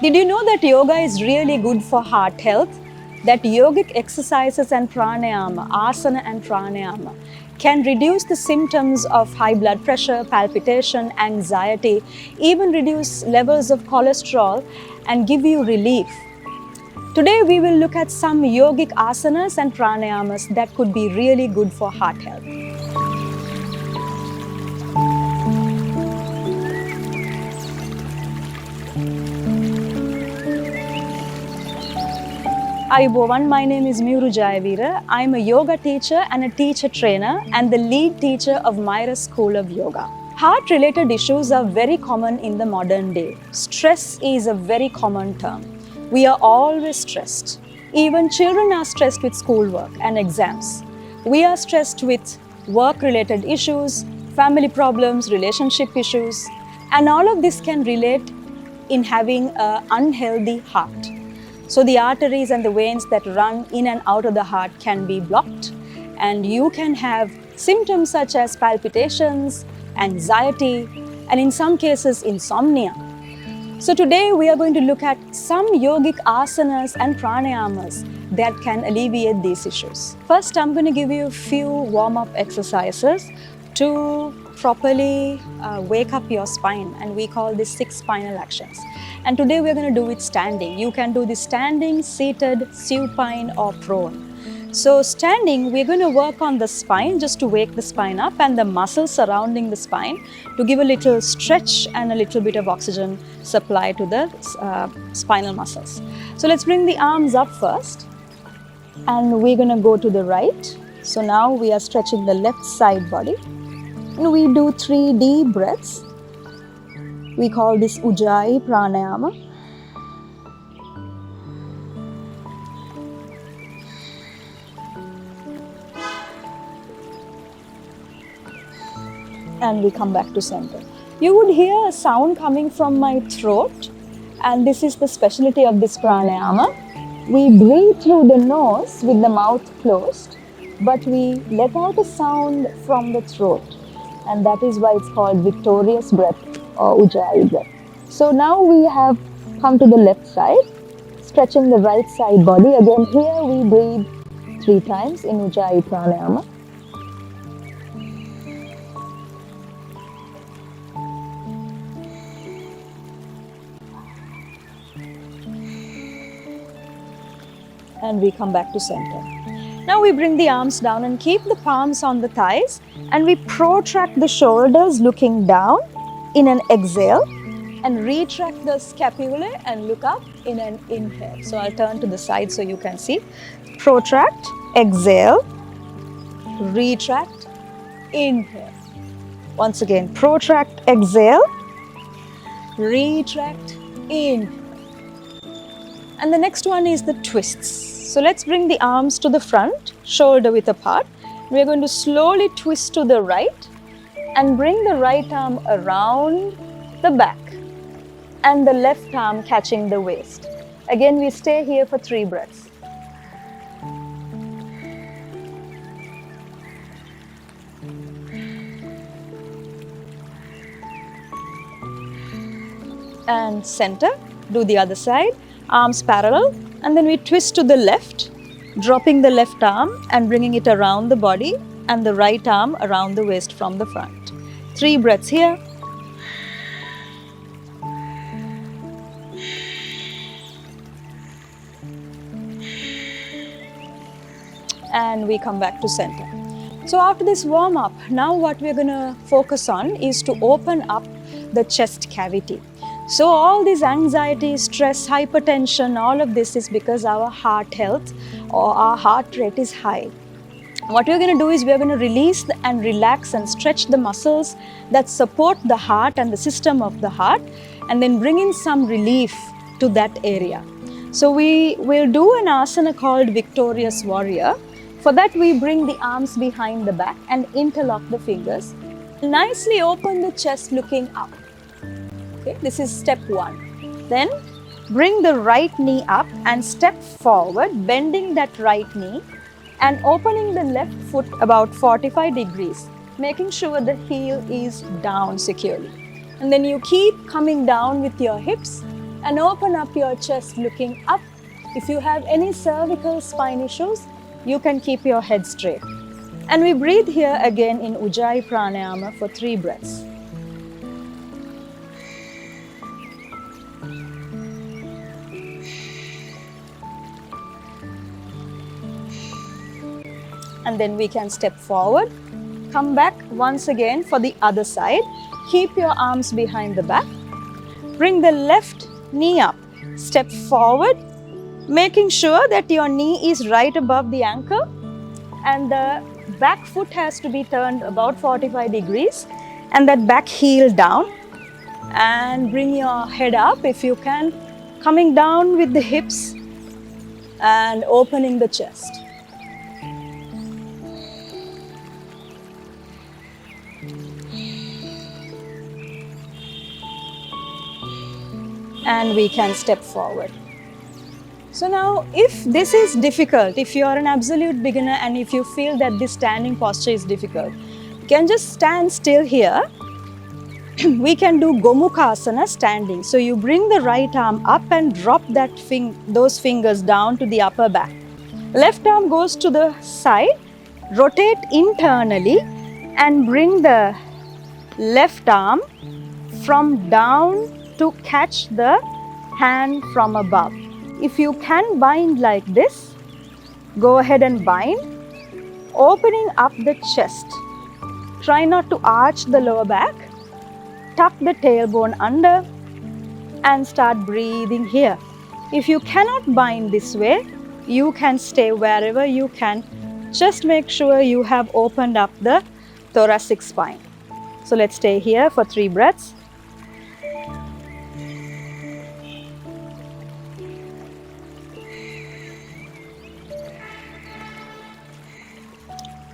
Did you know that yoga is really good for heart health? That yogic exercises and pranayama, asana and pranayama, can reduce the symptoms of high blood pressure, palpitation, anxiety, even reduce levels of cholesterol and give you relief. Today we will look at some yogic asanas and pranayamas that could be really good for heart health. Ayubovan, my name is Miuru Jayaweera. I am a yoga teacher and a teacher trainer and the lead teacher of Myrus School of Yoga. Heart-related issues are very common in the modern day. Stress is a very common term. We are always stressed. Even children are stressed with schoolwork and exams. We are stressed with work-related issues, family problems, relationship issues, and all of this can relate in having an unhealthy heart. So the arteries and the veins that run in and out of the heart can be blocked, and you can have symptoms such as palpitations, anxiety, and in some cases insomnia. So today we are going to look at some yogic asanas and pranayamas that can alleviate these issues. First, I'm going to give you a few warm-up exercises to properly wake up your spine, and we call this 6 spinal actions. And today we're going to do it standing. You can do this standing, seated, supine or prone. So standing, we're going to work on the spine just to wake the spine up and the muscles surrounding the spine to give a little stretch and a little bit of oxygen supply to the spinal muscles. So let's bring the arms up first, and we're going to go to the right. So now we are stretching the left side body. And we do 3 deep breaths. We call this Ujjayi Pranayama. And we come back to center. You would hear a sound coming from my throat, and this is the specialty of this pranayama. We breathe through the nose with the mouth closed, but we let out a sound from the throat, and that is why it's called victorious breath or Ujjayi breath. So now we have come to the left side, stretching the right side body. Again, here we breathe 3 times in Ujjayi Pranayama. And we come back to center. Now we bring the arms down and keep the palms on the thighs, and we protract the shoulders looking down in an exhale, and retract the scapula and look up in an inhale. So I'll turn to the side so you can see. Protract, exhale, retract, inhale. Once again, protract, exhale, retract, inhale. And the next one is the twists. So let's bring the arms to the front, shoulder width apart. We're going to slowly twist to the right and bring the right arm around the back and the left arm catching the waist. Again, we stay here for 3 breaths. And center, do the other side, arms parallel, and then we twist to the left, dropping the left arm and bringing it around the body and the right arm around the waist from the front. 3 breaths here. And we come back to center. So after this warm up, now what we're going to focus on is to open up the chest cavity. So all this anxiety, stress, hypertension, all of this is because our heart health or our heart rate is high. What we're going to do is we're going to release and relax and stretch the muscles that support the heart and the system of the heart, and then bring in some relief to that area. So we will do an asana called Victorious Warrior. For that, we bring the arms behind the back and interlock the fingers. Nicely open the chest looking up. Okay, this is step 1. Then bring the right knee up and step forward, bending that right knee and opening the left foot about 45 degrees, making sure the heel is down securely. And then you keep coming down with your hips and open up your chest looking up. If you have any cervical spine issues, you can keep your head straight. And we breathe here again in Ujjayi Pranayama for 3 breaths. And then we can step forward. Come back once again for the other side. Keep your arms behind the back. Bring the left knee up. Step forward, making sure that your knee is right above the ankle and the back foot has to be turned about 45 degrees and that back heel down. And bring your head up if you can, coming down with the hips and opening the chest. And we can step forward. So now, if this is difficult, if you are an absolute beginner and if you feel that this standing posture is difficult, you can just stand still here. We can do Gomukhasana standing. So you bring the right arm up and drop those fingers down to the upper back. Left arm goes to the side, rotate internally and bring the left arm from down to catch the hand from above. If you can bind like this, go ahead and bind, opening up the chest. Try not to arch the lower back. Tuck the tailbone under and start breathing here. If you cannot bind this way, you can stay wherever you can. Just make sure you have opened up the thoracic spine. So let's stay here for 3 breaths.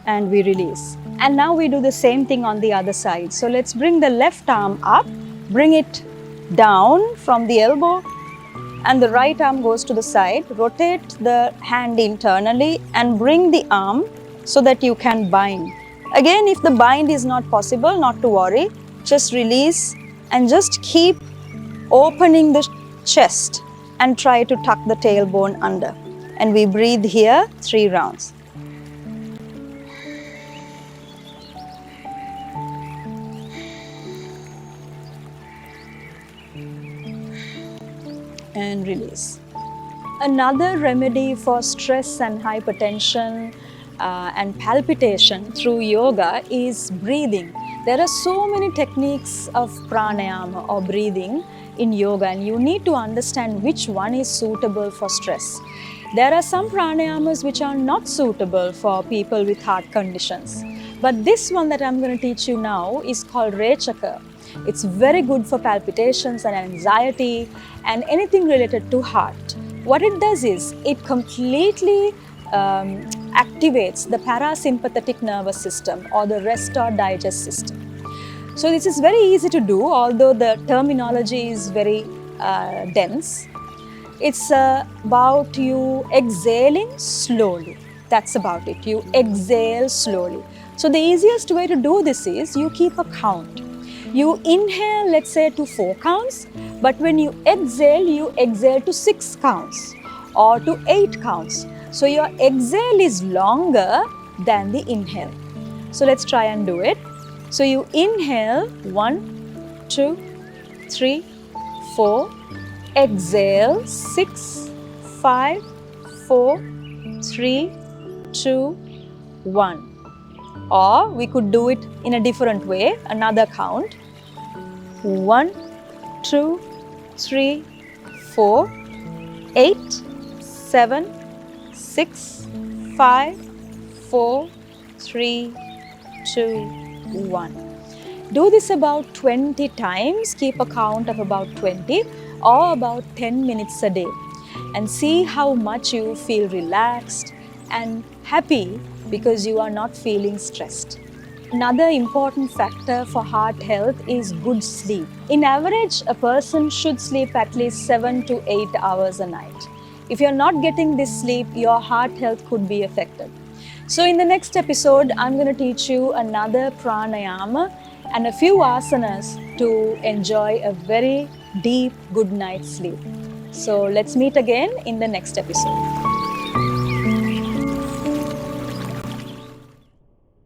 And we release. And now we do the same thing on the other side. So let's bring the left arm up, bring it down from the elbow, and the right arm goes to the side. Rotate the hand internally and bring the arm so that you can bind. Again, if the bind is not possible, not to worry, just release and just keep opening the chest and try to tuck the tailbone under. And we breathe here 3 rounds. And release. Another remedy for stress and hypertension and palpitation through yoga is breathing. There are so many techniques of pranayama or breathing in yoga, and you need to understand which one is suitable for stress. There are some pranayamas which are not suitable for people with heart conditions. But this one that I'm going to teach you now is called Rechaka. It's very good for palpitations and anxiety and anything related to heart. What it does is it completely activates the parasympathetic nervous system or the rest or digest system. So this is very easy to do, although the terminology is very dense. It's about you exhaling slowly. That's about it. You exhale slowly. So the easiest way to do this is you keep a count. You inhale, let's say, to 4 counts, but when you exhale to 6 counts or to 8 counts. So your exhale is longer than the inhale. So let's try and do it. So you inhale 1, 2, 3, 4, exhale 6, 5, 4, 3, 2, 1. Or we could do it in a different way, another count. 1, 2, 3, 4, 8, 7, 6, 5, 4, 3, 2, 1. Do this about 20 times, keep a count of about 20 or about 10 minutes a day, and see how much you feel relaxed and happy because you are not feeling stressed. Another important factor for heart health is good sleep. In average, a person should sleep at least 7 to 8 hours a night. If you're not getting this sleep, your heart health could be affected. So in the next episode, I'm going to teach you another pranayama and a few asanas to enjoy a very deep good night sleep. So let's meet again in the next episode.